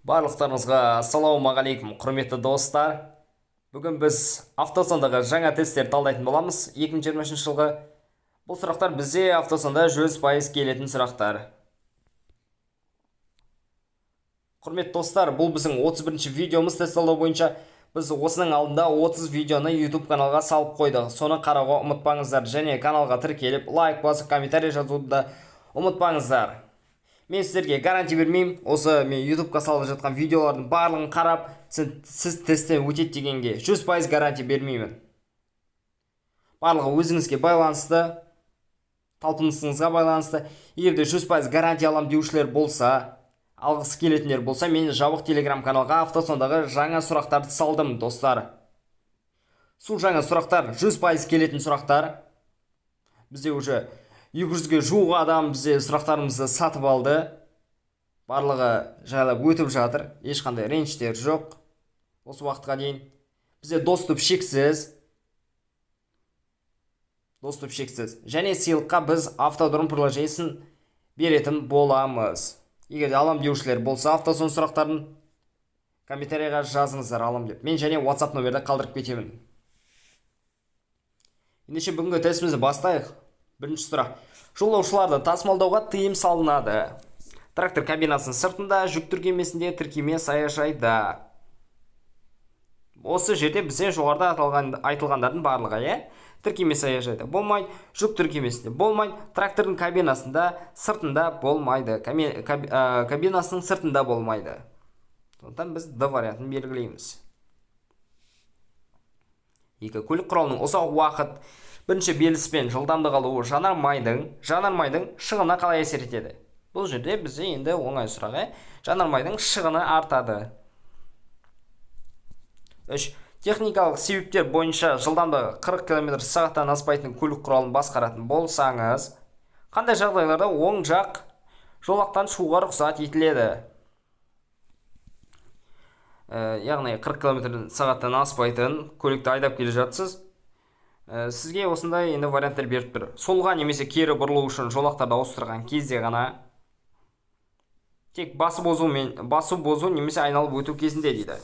Барлықтарыңызға ассалаумағалейкум, құрметті достар. Бүгін біз автосандағы жаңа тесттер талдайтын боламыз. 2023 жылғы бұл сұрақтар бізде автосанда 100% келетін сұрақтар. Құрметті достар, бұл біздің 31-ші видеомыз. Тест талдау бойынша біз осының алдында 30 видеоны YouTube каналға салып қойдық. Соны қарауға ұмытпаңыздар, және каналға тіркеліп, лайк басып, комментарий жазуды да ұмытпаңыздар. Мен сіздерге гарантия бермеймін. Осы мен YouTube'қа салып жатқан видеолардың барлығын қарап, сіз тесттен өтеді дегенге 100% гарантия бермеймін. Барлығы өзіңізге байланысты, талпынысыңызға байланысты. Егер де 100% гарантия алам деушілер болса, алғысы келетіндер болса, мен жабық телеграм каналға автосандағы жаңа сұрақтарды салдым, достар. Сол жаңа сұрақтар 100% келетін сұрақтар. Бізде уже 200-ге жуық адам бізде сұрақтарымызды сатып алды. Барлығы жайлап өтіп жатыр. Ешқандай ренжітер жоқ. Осы уақытқа дейін бізде доступ шексіз. Және сыйлыққа біз автодром приложениесін беретін боламыз. Егер де алам деушілер болса, автосон сұрақтарын комментарийға жазыңыздар, алам деп. Мен және WhatsApp нөмірді қалдырып кетемін. Ендеше бүгінгі тестімізді бастайық. Бірінші сұрақ. Жолаушыларды тасымалдауға тыйым салынады. Трактор кабинасының сыртында, жүк тіркемесінде, тіркеме саяжайда. Осы жерде бізде жоғарыда айтылғандардың барлығы, тіркеме саяжайда болмайды, жүк тіркемесінде болмайды, трактордың кабинасында, сыртында болмайды, кабинасының сыртында болмайды. Сондықтан біз D вариантын белгілейміз. Екі, көлік құралының ұзақ уақыт бірінші белгіспен жылдамдық алуы жанармайдың шығына қалай әсер етеді? Бұл жерде бізде енді оңай сұрақ, жанармайдың шығыны артады. 3. Техникалық себептер бойынша жылдамдығы 40 км/сағаттан аспайтын көлік құралын басқаратын болсаңыз, қандай жағдайларда оң жақ жолақтан шығуға рұқсат етіледі? Яғни 40 км/сағаттан аспайтын көлікті айдап келе жатсыз. Сізге осындай енді варианттар беріп тұр. Солға немесе кері бұрылу үшін жолақтарды ауыстырған кезде ғана, тек басу бозу немесе айналып өту кезінде дейді.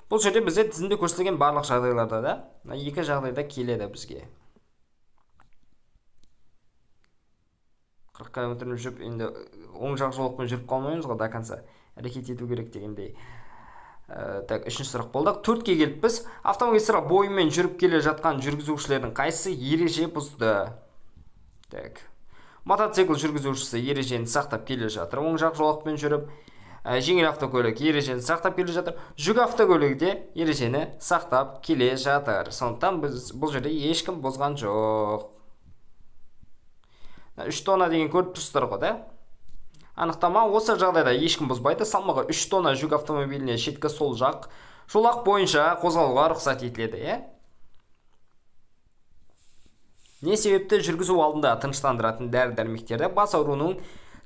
Бұл жерде бізде тізімде көрсетілген барлық жағдайларда да, екі жағдайда келеді бізге. 40 км жүріп, енді оң жақ жолақпен жүріп қалмаймыз ғой, до конца әрекет ету керек дегендей. Үшінші сұрақ болдық. 4-ке келіп біз автомагистраль бойымен жүріп келе жатқан жүргізушілердің қайсысы ереже бұзды? Мотоцикл жүргізушісі ережені сақтап келе жатыр, оң жақ жолақпен жүріп. Жеңіл автокөлік ережені сақтап келе жатыр. Жүк автокөлігі де ережені сақтап келе жатыр. Сондықтан бұл жерде ешкім бұзған жоқ. 3 тонна деген көріп тұрсыздар ғой, да? Анықтама: осы жағдайда ешкім бұзбайды. Салмағы 3 тонна жүк автомобиліне шеткі сол жақ жолақ бойынша қозғалуға рұқсат етіледі, Не себепті жүргізу алдында тыныштандыратын дәрі-дәрмектерді бас ауруының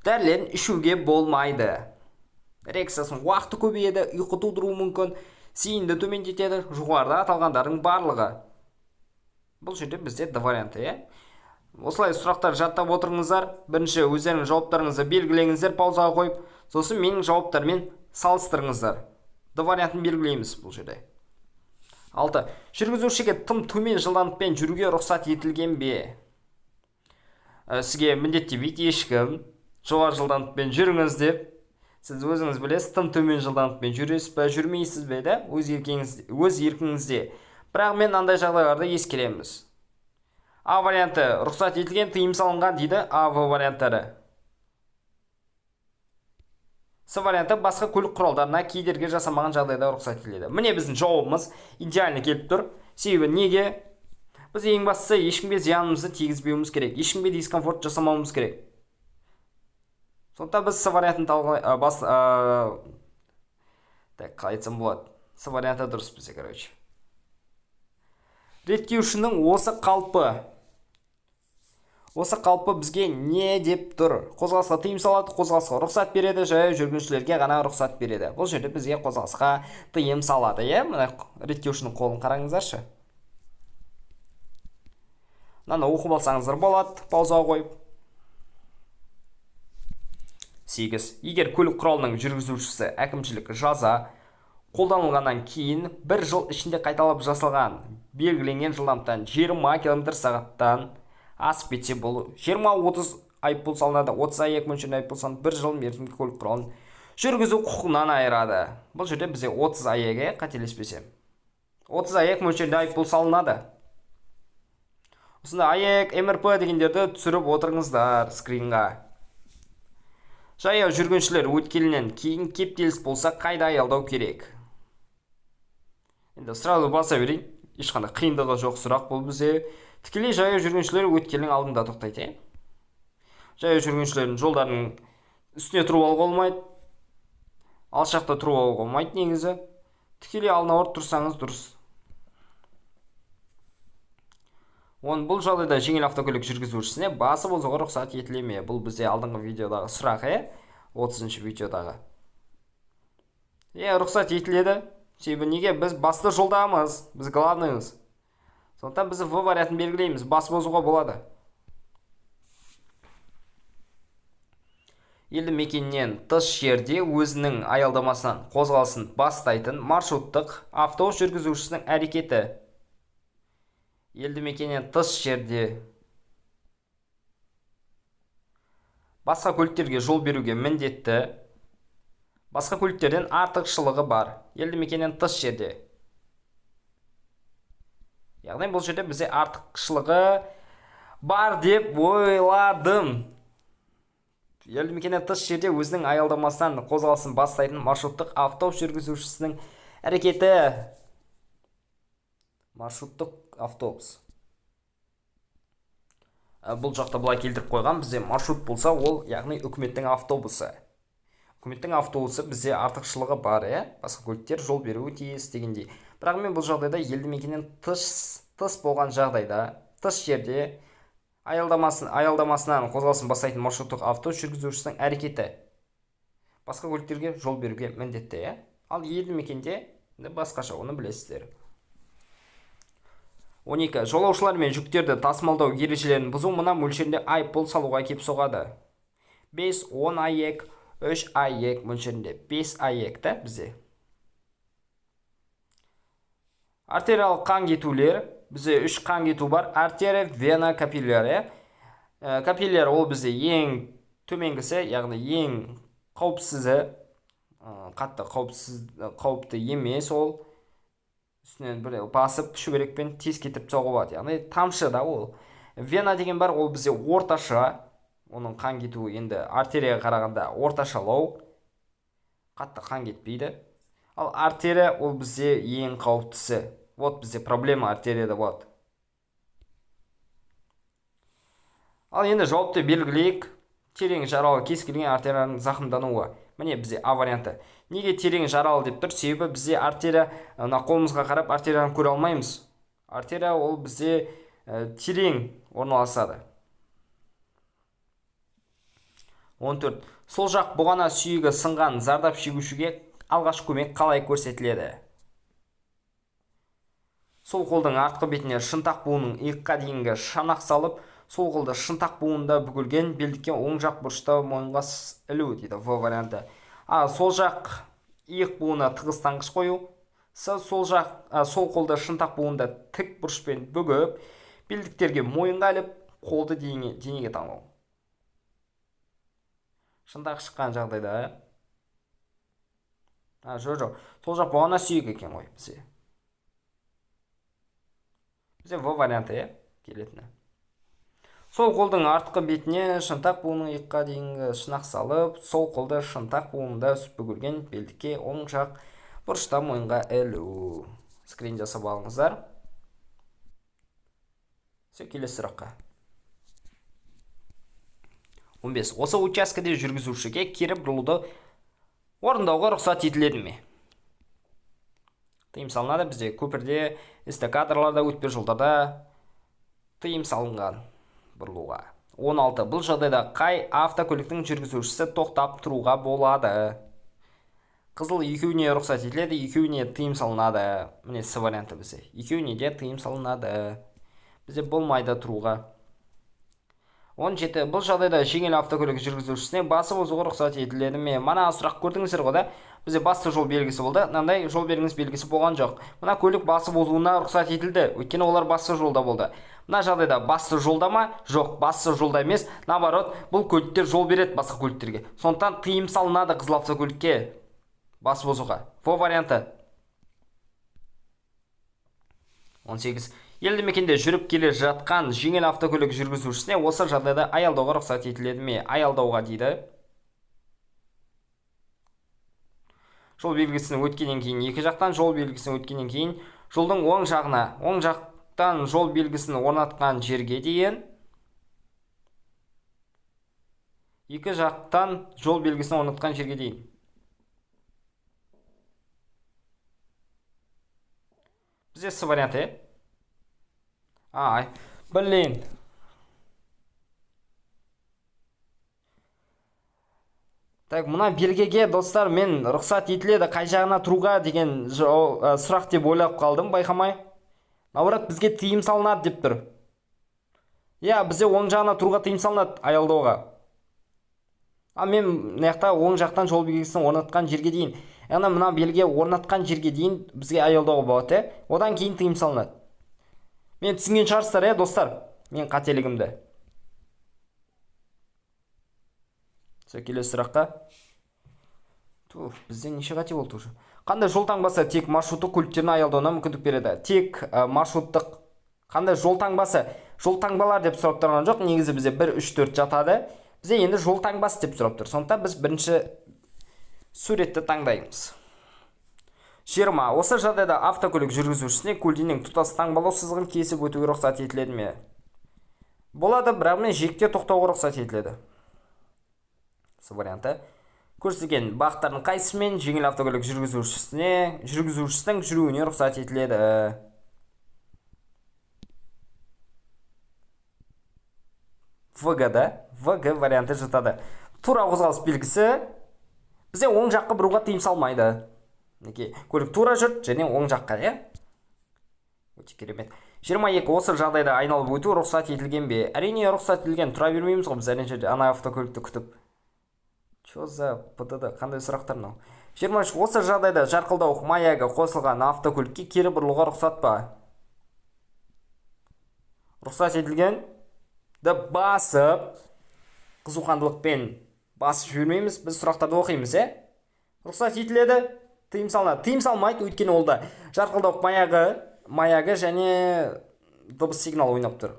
дәрілерін ішуге болмайды? Реакциясының уақыты көбейеді, ұйқы тудыруы мүмкін, сейінді төмендетеді, жоғарыда аталғандардың барлығы. Бұл жерде бізде D варианты, Осылай сұрақтар жаттап отырыңыздар. Бірінші өздерінің жауаптарыңызды белгілеңіздер, паузаға қойып, сосын менің жауаптармен салыстырыңыздар. D вариантын белгілейміз бұл жерде. 6. Жүргізушіге тым төмен жылдамдықпен жүруге рұқсат етілген бе? Сізге міндеттемейді ешкім. Жоғары жылдамдықпен жүріңіз деп. Сіз өзіңіз білесіз, тым төмен жылдамдықпен жүресіз бе, жүрмейсіз бе, өз еркіңізде. Бірақ мен андай жағдайларды ескереміз. А варианты: рұқсат етілген, тыйым салынған дейді. А варианттары. С варианты: басқа көлік құралдарына кедергі жасамаған жағдайда рұқсат етіледі. Міне біздің жауабымыз идеальны келіп тұр. Себебі неге? Біз ең бастысы ешкімге зиянымызды тигізбеуіміз керек, ешкімге дискомфорт жасамауымыз керек. Сондықтан біз С вариантын қалай айтсам болады? С варианты дұрыс бізде, короче. Реттеушінің осы қалпы бізге не деп тұр? Қозғалысқа тыйым салады, қозғалысқа рұқсат береді, жаяу жүргіншілерге ғана рұқсат береді. Бұл жерде бізге қозғалысқа тыйым салады, Мына реттеушінің қолын қараңыздаршы. Мынаны оқып алсаңыздар болады, паузаға қойып. 8. Егер көлік құралының жүргізушісі әкімшілік жаза қолданылғаннан кейін 1 жыл ішінде қайталап жасалған белгіленген жылдамдықтан 20 км/сағаттан асып кетсе, бұл 20-30 айыппұл салынады. 30 АЕК мөлшерінде айыппұл салынып 1 жыл мерзімге көлік құралын жүргізу құқығынан айырады. Бұл жерде бізде 30 АЕК қателеспесем. 30 АЕК мөлшерінде айыппұл салынады. Осында АЕК, МРП дегендерді түсіріп отырыңыздар скринға. Жаяу жүргіншілер өткелінен кейін кептеліс болса қайда аялдау керек? Енді сразу баса берейін. Ешқандай қиындығы жоқ сұрақ, бұл бізде тікелей жаяу жүргіншілер өткелінің алдында тоқтайды. Жаяу жүргіншілердің жолдарының үстіне тұрып алуға болмайды. Алшақта тұрып алуға болмайды негізі. Тікелей алдына барып тұрсаңыз дұрыс. Бұл жағдайда жеңіл автокөлік жүргізушісіне басып озуға рұқсат етіле ме? Бұл бізде алдыңғы видеодағы сұрақ, 30-шы видеодағы. Рұқсат етіледі. Себебі неге? Біз басты жолдамыз, біз главныймыз. Сондықтан біз В вариантын белгілейміз, басып озуға болады. Елді мекеннен тыс жерде өзінің аялдамасынан қозғалысын бастайтын маршруттық автобус жүргізушісінің әрекеті. Елді мекеннен тыс жерде басқа көліктерге жол беруге міндетті. Басқа көліктерден артықшылығы бар. Елді мекеннен тыс жерде. Яғни бұл жерде бізде артықшылығы бар деп ойладым. Елді мекеннен тыс жерде өзінің аялдамасынан қозғалысын бастайтын маршруттық автобус жүргізушісінің әрекеті. Маршруттық автобус. Бұл жақта бұлай келтіріп қойған, бізде маршрут болса, ол яғни үкіметтің автобусы. Үкіметтің автобусы бізде артықшылығы бар, басқа көліктер жол беруі тиіс дегендей. Бірақ мен бұл жағдайда елді мекеннен тыс болған жағдайда, тыс жерде аялдамасынан қозғалысын бастайтын маршруттық автобус жүргізушісінің әрекеті. Басқа көліктерге жол беруге міндетті, Ал елді мекенде басқаша, оны білесіздер. 12. Жолаушылар мен жүктерді тасымалдау ережелерін бұзу мына мөлшерінде айыппұл салуға кеп соғады. 5-10 АЕК, 3 АЕК мөлшерінде 5 АЕК та бізде. Артериялық қан кетулер, бізде 3 қан кету бар. Артерия, вена, капилляр. Капилляр ол бізде ең төменгісі, яғни ең қауіпсізі, қатты қауіпті емес ол. Үстінен бір басып шүберекпен тез кетіп соғып болады. Яғни тамшы да ол. Вена деген бар, ол бізде орташа. Оның қан кетуі енді артерияға қарағанда орташалау. Қатты қан кетпейді. Ал артерия ол бізде ең қауіптісі. Вот бізде проблема артерияда болады. Ал енді жауапты белгілейік. Терең жаралы кез келген артерияның зақымдануы. Міне бізде А варианты. Неге терең жаралы деп тұр? Себебі бізде артерия, қолымызға қарап артерияны көре алмаймыз. Артерия ол бізде терең орналасады. 14. Сол жақ бұғана сүйегі сынған зардап шегушіге алғаш көмек қалай көрсетіледі? Сол қолдың артқы бетіне шынтақ буының иыққа дейінгі шанақ салып, сол қолды шынтақ буында бүгілген белдікке оң жақ бұрышта мойынға ілу дейді В варианты. Сол жақ иық буына тығызтаңғыш қою. Сол қолды шынтақ буында тік бұрышпен бүгіп, белдіктерге мойынға іліп, қолды денеге таңдау. Шынтақ шыққан жағдайда. Жоқ. Сол жақ бұғана сүйек екен ғой бізде. Бізде В варианты келетіні. Сол қолдың артқы бетіне шынтақ буының иыққа дейінгі шынақ салып, сол қолды шынтақ буынында бүгілген белдікке оң жақ бұрышта мойынға ілу. Скрин жасап алыңыздар. Келесі сұраққа. 15. Осы учаскеде жүргізушіге кері бұрылуды орындауға рұқсат етіледі ме? Тыйым салынады. Бізде көпірде, эстакадаларда, өтпе жолдарда тыйым салынған бұрылуға. 16. Бұл жағдайда қай автокөліктің жүргізушісі тоқтап тұруға болады? Қызыл екеуіне рұқсат етіледі, екеуіне тыйым салынады. Міне С варианты бізде. Екеуіне де тыйым салынады. Бізде болмайды тұруға. 17. Бұл жағдайда жеңіл автокөлік жүргізушісіне басып озуға рұқсат етіледі ме? Мана сұрақ көрдіңіздер ғой да? Бізде басты жол белгісі болды. Мынандай жол белгісі болған жоқ. Мына көлік басып озуына рұқсат етілді. Өйткені олар басты жолда болды. Мына жағдайда басты жолда ма? Жоқ, басты жолда емес. Наоборот, бұл көліктер жол береді басқа көліктерге. Сондықтан тыйым салынады қызыл автокөлікке басып озуға. Во варианты. 18. Елді мекенде жүріп келе жатқан жеңіл автокөлік жүргізушісіне осы жағдайда аялдауға рұқсат етіледі ме? Аялдауға дейді. Жол белгісін өткеннен кейін екі жақтан, жол белгісін өткеннен кейін жолдың оң жағына, оң жақтан жол белгісін орнатқан жерге дейін, екі жақтан жол белгісін орнатқан жерге дейін. Бізде С варианты. Ай, блин. Так, мына белгіге достар мен рұқсат етіледі қай жағына тұруға деген сұрақ деп ойлап қалдым, байқамай. Наоборот, бізге тыйым салынады деп тұр. Я, бізде оң жағына тұруға тыйым салынады аялдауға. Мен мынаяқта оң жақтан жол белгісін орнатқан жерге дейін. Яғни мына белгі орнатқан жерге дейін бізге аялдауға болады. Одан кейін тыйым салынады. Мен түсінген шығарсыздар, достар. Мен қателігімді. Келесі сұраққа. Бізде неше қате болды уже. Қандай жол таңбасы тек маршруттық көліктеріне аялдауына мүмкіндік береді? Тек маршруттық. Қандай жол таңбасы? Жол таңбалар деп сұрап тұрған жоқ. Негізі бізде 1, 3, 4 жатады. Бізде енді жол таңбасы деп сұрап тұр. Сондықтан біз бірінші суретті таңдаймыз. 20. Осы жағдайда автокөлік жүргізушісіне көлденең тұтас таңбалау сызығын кесіп өтуге рұқсат етіледі ме? Болады, бірақ мен жиекте тоқтауға рұқсат етіледі. С варианты. Көрсетілген бағыттардың қайсысымен жеңіл автокөлік жүргізушісінің жүруіне рұқсат етіледі? В-да, В варианты жатады. Тура қозғалыс белгісі бізде оң жаққа бұруға тыйым салмайды. Көлік тура жүр, және оң жаққа, Өте керемет. 22. Осы жағдайда айналып өту рұқсат етілген бе? Әрине рұқсат етілген. Тұра бермейміз ғой біз әрине ана автокөлікті күтіп. Чо за ПТД, қандай сұрақтар мынау? 23. Осы жағдайда жарқылдау маягі қосылған автокөлікке кері бұрылуға рұқсат па? Рұқсат етілген. Басып, қызуқандылықпен басып жүрмейміз. Біз сұрақтарды оқимыз, Рұқсат етіледі. Тыйым салынады. Тыйым салмайды, өйткені ол да жарқылдау маяғы және дыбыс сигнал ойнап тұр.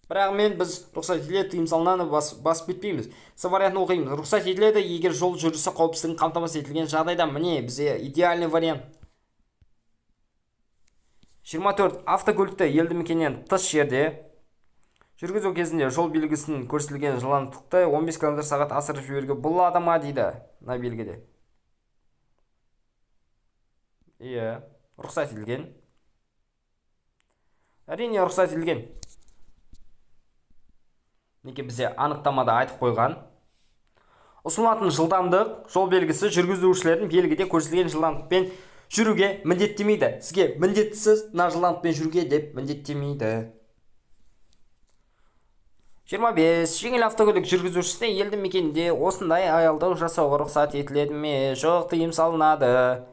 Бірақ біз рұқсат етіледі, тыйым салынады, басып кетпейміз. С вариантын оқимыз. Рұқсат етіледі, егер жол жүрісі қауіпсіздігін қамтамасыз етілген жағдайда, міне бізде идеальный вариант. 24. Автокөлікті елді мекеннен тыс жерде жүргізу кезінде жол белгісін көрсетілген жылдамдықты 15 км/сағат асырып жіберуге болады ма дейді мына белгіде. Рұқсат етілген. Әрине рұқсат етілген. Неге бізде анықтамада айтып қойған. Ұсынылатын жылдамдық жол белгісі жүргізушілердің белгіде көрсетілген жылдамдықпен жүруге міндеттемейді. Сізге міндеттісіз мына жылдамдықпен жүруге деп міндеттемейді. 25. Жеңіл автокөлік жүргізушісіне елді мекенде осындай аялдау жасауға рұқсат етіледі ме? Жоқ, тыйым салынады.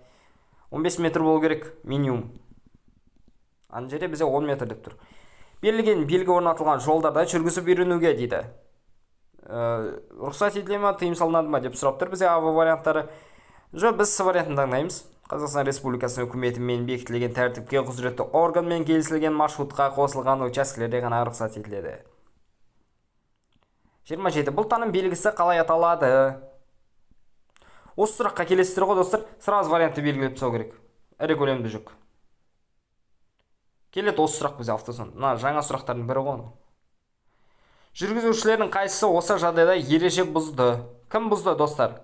15 метр болу керек минимум. Ана жерде бізде 10 метр деп тұр. Берілген белгі орнатылған жолдарда жүргізіп үйренуге дейді. Рұқсат етіле ме, тыйым салынады ма деп сұрап тұр. Бізде А варианттары. Жоқ, біз С вариантын таңдаймыз. Қазақстан Республикасының үкіметімен бекітілген тәртіпке құзыретті органмен келісілген маршрутқа қосылған учаскелерде ғана рұқсат етіледі. 27. Бұл таным белгісі қалай аталады? Осы сұраққа келесіздер ғой, достар, сразу вариантты белгілеп тастау керек. Ірі көлемді жүк. Келеді осы сұрақ бізде автосон. Жаңа сұрақтардың бірі ғой. Жүргізушілердің қайсысы осы жағдайда ереже бұзды? Кім бұзды, достар?